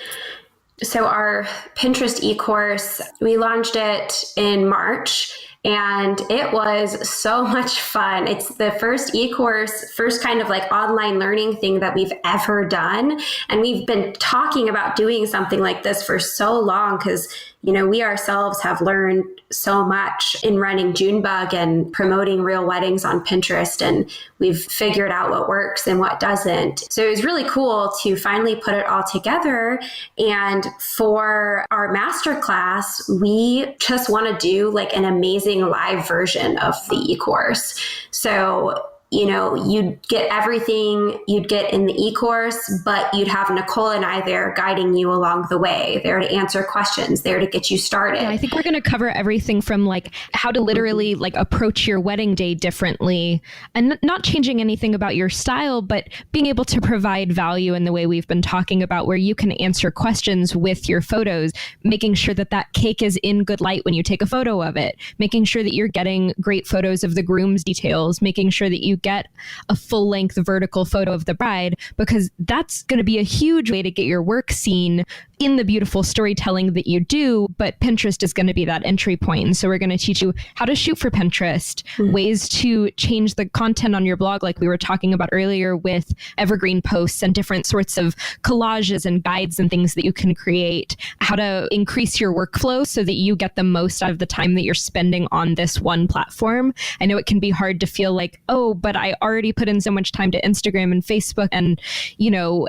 So our Pinterest e-course, we launched it in March, and it was so much fun. It's the first e-course, first kind of like online learning thing that we've ever done. And we've been talking about doing something like this for so long because, you know, we ourselves have learned so much in running Junebug and promoting real weddings on Pinterest. And we've figured out what works and what doesn't. So it was really cool to finally put it all together. And for our masterclass, we just want to do like an amazing live version of the e-course. So you'd get everything you'd get in the e-course, but you'd have Nicole and I there guiding you along the way, there to answer questions, there to get you started. Yeah, I think we're going to cover everything from like how to literally like approach your wedding day differently, and not changing anything about your style, but being able to provide value in the way we've been talking about, where you can answer questions with your photos, making sure that that cake is in good light when you take a photo of it, making sure that you're getting great photos of the groom's details, making sure that you get a full length vertical photo of the bride, because that's going to be a huge way to get your work seen in the beautiful storytelling that you do. But Pinterest is going to be that entry point. And so we're going to teach you how to shoot for Pinterest, ways to change the content on your blog, like we were talking about earlier with evergreen posts and different sorts of collages and guides and things that you can create, how to increase your workflow so that you get the most out of the time that you're spending on this one platform. I know it can be hard to feel like, oh, but I already put in so much time to Instagram and Facebook and,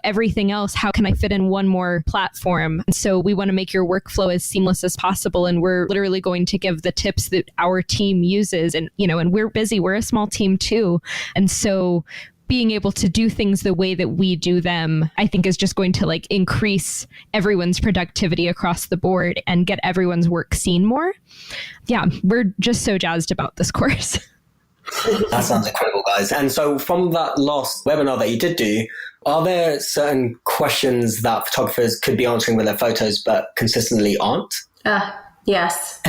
everything else. How can I fit in one more platform? And so we want to make your workflow as seamless as possible. And we're literally going to give the tips that our team uses. And, and we're busy. We're a small team too. And so being able to do things the way that we do them, I think is just going to like increase everyone's productivity across the board and get everyone's work seen more. Yeah, we're just so jazzed about this course. That sounds incredible, guys. And so from that last webinar that you did do, are there certain questions that photographers could be answering with their photos but consistently aren't? Yes.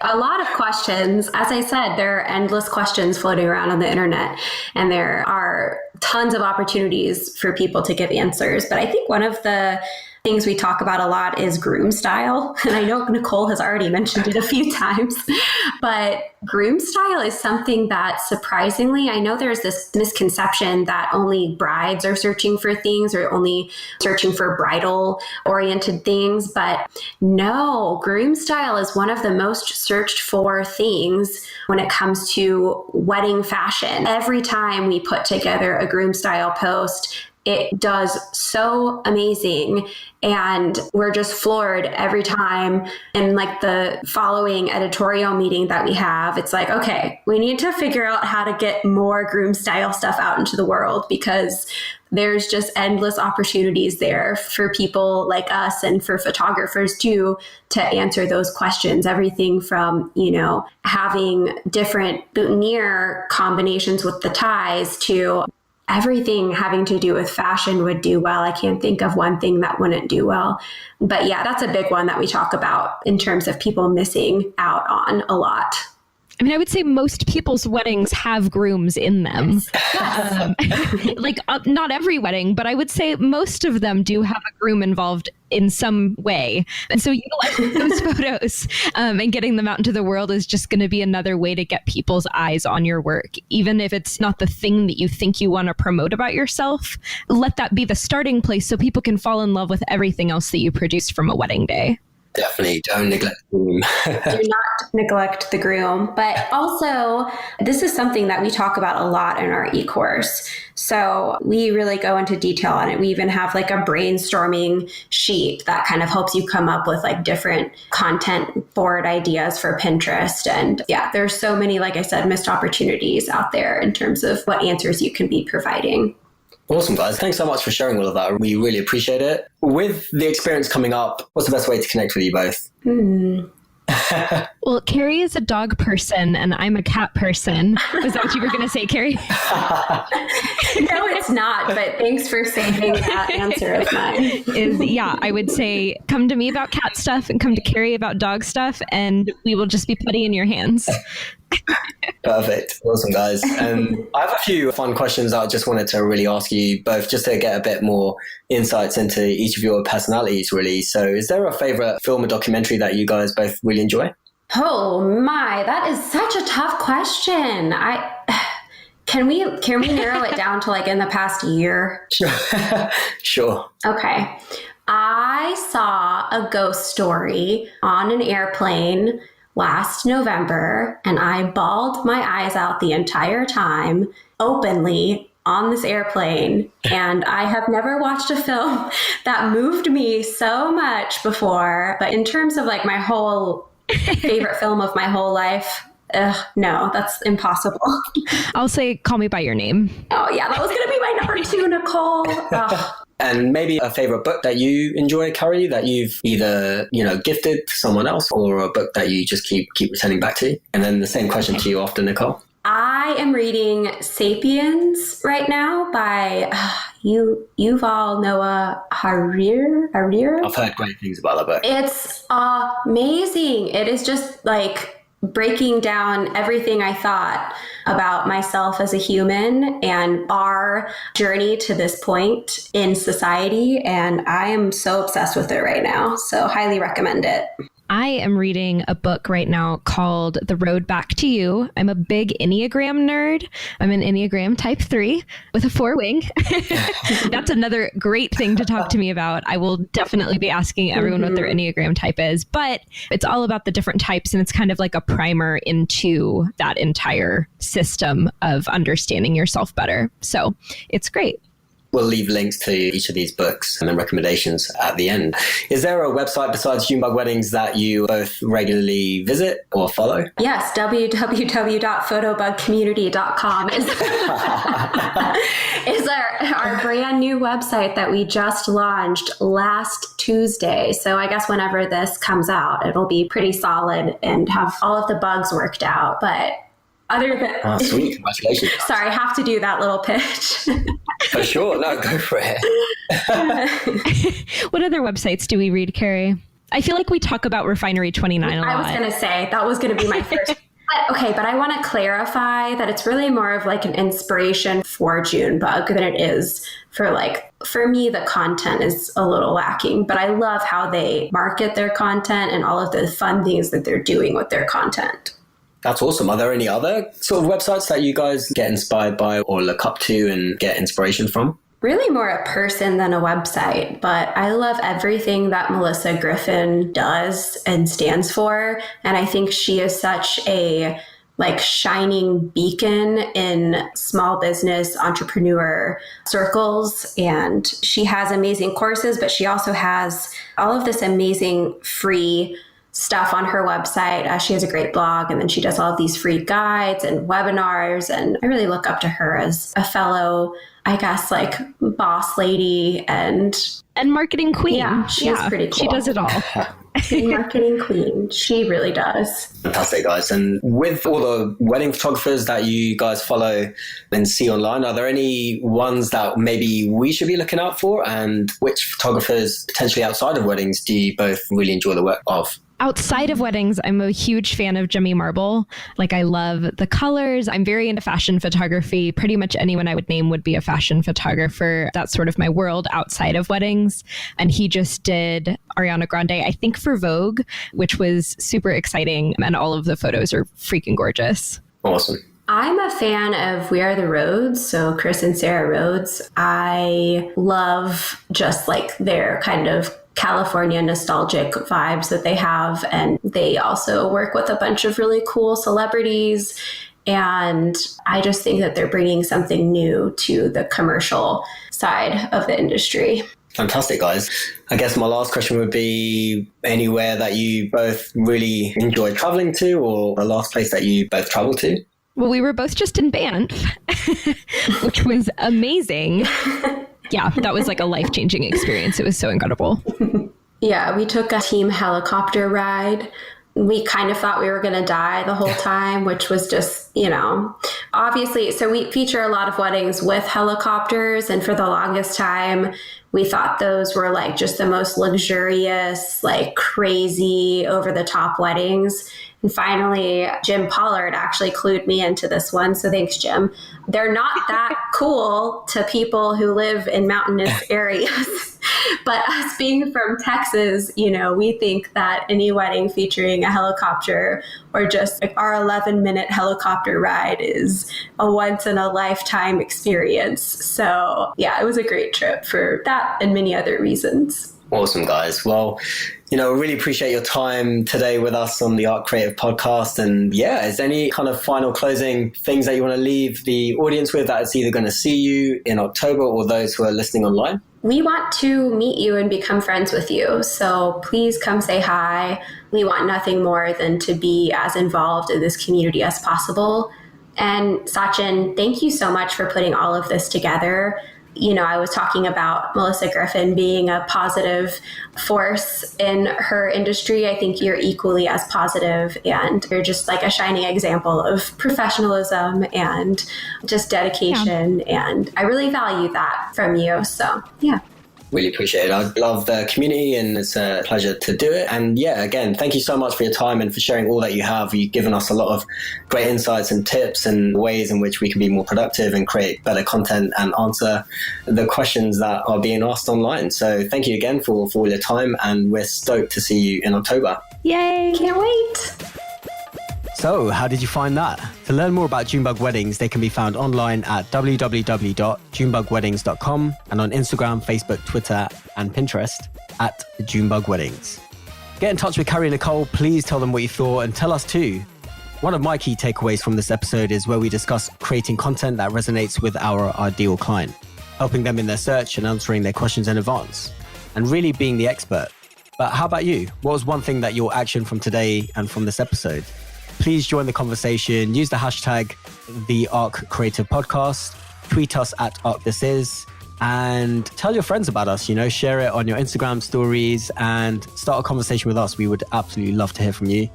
A lot of questions. As I said, there are endless questions floating around on the internet, and there are tons of opportunities for people to give answers. But I think one of the things we talk about a lot is groom style. And I know Nicole has already mentioned it a few times, but groom style is something that surprisingly, I know there's this misconception that only brides are searching for things or only searching for bridal oriented things, but no, groom style is one of the most searched for things when it comes to wedding fashion. Every time we put together a groom style post, it does so amazing. And we're just floored every time. And like the following editorial meeting that we have, it's like, okay, we need to figure out how to get more groom style stuff out into the world, because there's just endless opportunities there for people like us and for photographers too, to answer those questions. Everything from, having different boutonniere combinations with the ties to everything having to do with fashion would do well. I can't think of one thing that wouldn't do well. But yeah, that's a big one that we talk about in terms of people missing out on a lot. I mean, I would say most people's weddings have grooms in them. Not every wedding, but I would say most of them do have a groom involved in some way. And so utilizing those photos and getting them out into the world is just going to be another way to get people's eyes on your work. Even if it's not the thing that you think you want to promote about yourself, let that be the starting place so people can fall in love with everything else that you produce from a wedding day. Definitely don't neglect the groom. Do not neglect the groom. But also, this is something that we talk about a lot in our e-course. So we really go into detail on it. We even have like a brainstorming sheet that kind of helps you come up with like different content board ideas for Pinterest. And yeah, there's so many, like I said, missed opportunities out there in terms of what answers you can be providing. Awesome, guys. Thanks so much for sharing all of that. We really appreciate it. With the experience coming up, what's the best way to connect with you both? Well, Carrie is a dog person and I'm a cat person. Was that what you were going to say, Carrie? No, it's not, but thanks for saving that answer of mine. I would say come to me about cat stuff and come to Carrie about dog stuff, and we will just be putty in your hands. Perfect. Awesome, guys. I have a few fun questions that I just wanted to really ask you both, just to get a bit more insights into each of your personalities, really. So is there a favorite film or documentary that you guys both really enjoy? Oh my, that is such a tough question. Can we narrow it down to like in the past year? Sure. Okay. I saw a ghost story on an airplane last November, and I bawled my eyes out the entire time openly on this airplane. And I have never watched a film that moved me so much before. But in terms of like my whole favorite film of my whole life, No, that's impossible. I'll say, call me by your name. Oh yeah, that was going to be my number 2, Nicole. Ugh. And maybe a favorite book that you enjoy, Carrie, that you've either, gifted to someone else, or a book that you just keep returning back to. And then the same question to you after, Nicole. I am reading Sapiens right now by Yuval Noah Harari. I've heard great things about that book. It's amazing. It is just like breaking down everything I thought about myself as a human and our journey to this point in society. And I am so obsessed with it right now. So highly recommend it. I am reading a book right now called The Road Back to You. I'm a big Enneagram nerd. I'm an Enneagram type 3 with a 4 wing. That's another great thing to talk to me about. I will definitely be asking everyone what their Enneagram type is, but it's all about the different types, and it's kind of like a primer into that entire system of understanding yourself better. So it's great. We'll leave links to each of these books and then recommendations at the end. Is there a website besides Junebug Weddings that you both regularly visit or follow? Yes, www.photobugcommunity.com is our brand new website that we just launched last Tuesday. So I guess whenever this comes out, it'll be pretty solid and have all of the bugs worked out. But other than... Oh, sweet. Congratulations. Sorry, I have to do that little pitch. For sure. No, go for it. What other websites do we read, Carrie? I feel like we talk about Refinery 29 a lot. I was going to say, that was going to be my first. But I want to clarify that it's really more of like an inspiration for Junebug than it is for me, the content is a little lacking, but I love how they market their content and all of the fun things that they're doing with their content. That's awesome. Are there any other sort of websites that you guys get inspired by or look up to and get inspiration from? Really more a person than a website, but I love everything that Melissa Griffin does and stands for. And I think she is such a shining beacon in small business entrepreneur circles. And she has amazing courses, but she also has all of this amazing free stuff on her website. She has a great blog, and then she does all of these free guides and webinars. And I really look up to her as a fellow, I guess, boss lady and marketing queen. Yeah, she's pretty cool. She does it all. Marketing queen. She really does. Fantastic, guys. And with all the wedding photographers that you guys follow and see online, are there any ones that maybe we should be looking out for? And which photographers, potentially outside of weddings, do you both really enjoy the work of? Outside of weddings, I'm a huge fan of Jimmy Marble. I love the colors. I'm very into fashion photography. Pretty much anyone I would name would be a fashion photographer. That's sort of my world outside of weddings. And he just did Ariana Grande, I think for Vogue, which was super exciting. And all of the photos are freaking gorgeous. Awesome. I'm a fan of We Are the Rhodes, so Chris and Sarah Rhodes. I love just their kind of California nostalgic vibes that they have. And they also work with a bunch of really cool celebrities. And I just think that they're bringing something new to the commercial side of the industry. Fantastic, guys. I guess my last question would be anywhere that you both really enjoy traveling to, or the last place that you both travel to? Well, we were both just in Banff, which was amazing. Yeah, that was a life-changing experience. It was so incredible. Yeah, we took a team helicopter ride. We kind of thought we were going to die the whole time, which was just, obviously. So we feature a lot of weddings with helicopters. And for the longest time, we thought those were just the most luxurious, crazy, over-the-top weddings. And finally, Jim Pollard actually clued me into this one. So thanks, Jim. They're not that cool to people who live in mountainous areas. But us being from Texas, we think that any wedding featuring a helicopter or just our 11-minute helicopter ride is a once-in-a-lifetime experience. So yeah, it was a great trip for that and many other reasons. Awesome, guys. Well, really appreciate your time today with us on the Art Creative Podcast. And yeah, is there any kind of final closing things that you want to leave the audience with that is either going to see you in October or those who are listening online? we want to meet you and become friends with you. So please come say hi. We want nothing more than to be as involved in this community as possible. And Sachin, thank you so much for putting all of this together. You know, I was talking about Melissa Griffin being a positive force in her industry. I think you're equally as positive, and you're just like a shining example of professionalism and just dedication. Yeah. And I really value that from you. So, yeah. Really appreciate it. I love the community and it's a pleasure to do it. And yeah, again, thank you so much for your time and for sharing all that you have. You've given us a lot of great insights and tips and ways in which we can be more productive and create better content and answer the questions that are being asked online. So thank you again for all your time, and we're stoked to see you in October. Yay! Can't wait. So, how did you find that? To learn more about Junebug Weddings, they can be found online at www.junebugweddings.com and on Instagram, Facebook, Twitter, and Pinterest at the Junebug Weddings. Get in touch with Carrie and Nicole. Please tell them what you thought and tell us too. One of my key takeaways from this episode is where we discuss creating content that resonates with our ideal client, helping them in their search and answering their questions in advance, and really being the expert. But how about you? What was one thing that your action from today and from this episode? Please join the conversation. Use the hashtag #TheArcCreativePodcast. Tweet us at ArcThisIs and tell your friends about us. You know, share it on your Instagram stories and start a conversation with us. We would absolutely love to hear from you.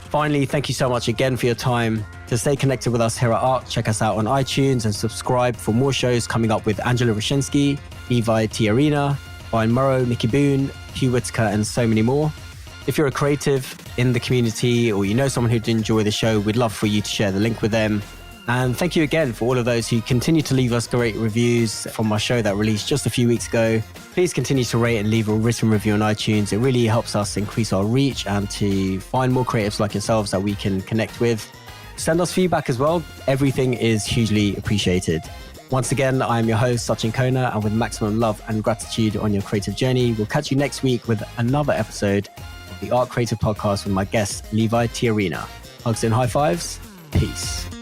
Finally, thank you so much again for your time. To stay connected with us here at Arc, check us out on iTunes and subscribe for more shows coming up with Angela Roshinsky, Levi Tiarina, Brian Morrow, Nikki Boone, Hugh Whitaker, and so many more. If you're a creative in the community or you know someone who'd enjoy the show, we'd love for you to share the link with them. And thank you again for all of those who continue to leave us great reviews from our show that released just a few weeks ago. Please continue to rate and leave a written review on iTunes. It really helps us increase our reach and to find more creatives like yourselves that we can connect with. Send us feedback as well. Everything is hugely appreciated. Once again, I'm your host, Sachin Khona, and with maximum love and gratitude on your creative journey, we'll catch you next week with another episode the Arc Creative Podcast with my guest, Levi Tiarina. Hugs and high fives. Peace.